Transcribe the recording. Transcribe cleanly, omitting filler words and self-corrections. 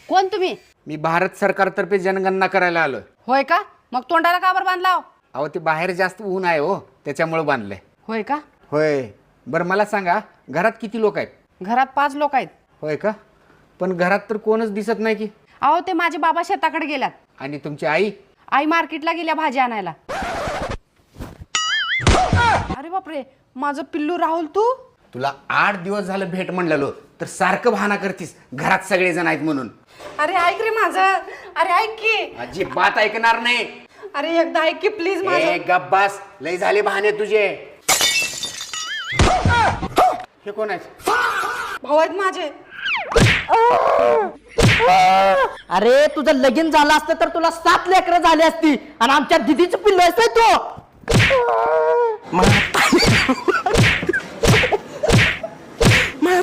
कोण तुम्ही? मी भारत सरकारतर्फे जनगणना करायला आलोय. होय का? मग तोंडाला का बरं बांधलाव? अहो ते बाहेर जास्त ऊन आहे हो, त्याच्यामुळे बांधलंय. होय का? होय. बरं मला सांगा, घरात किती लोक आहेत? घरात 5 लोक आहेत. होय का? पण घरात तर कोणच दिसत नाही की. अहो ते माझे बाबा शेताकडे गेल्यात. आणि तुमची आई? आई मार्केटला गेल्या भाजी आणायला. अरे बापरे, माझं पिल्लू राहुल तू? तुला 8 दिवस झालं भेट म्हणलेलो, तर सारखं बहाना करतीस घरात सगळे जण आहेत म्हणून. अरे ऐक रे माझं. अरे ऐक की. अजिबात ऐकणार नाही. अरे एकदा ऐक की प्लीज माझं. ए गप्प बस, लय झाले बहाने तुझे. हे कोण आहेत? भाऊ आहेत माझे. अरे तुझं लगीन झालं असतं तर तुला 7 लेकरं झाली असती आणि आमच्या दिदीचं पिल्लू असतंय तो.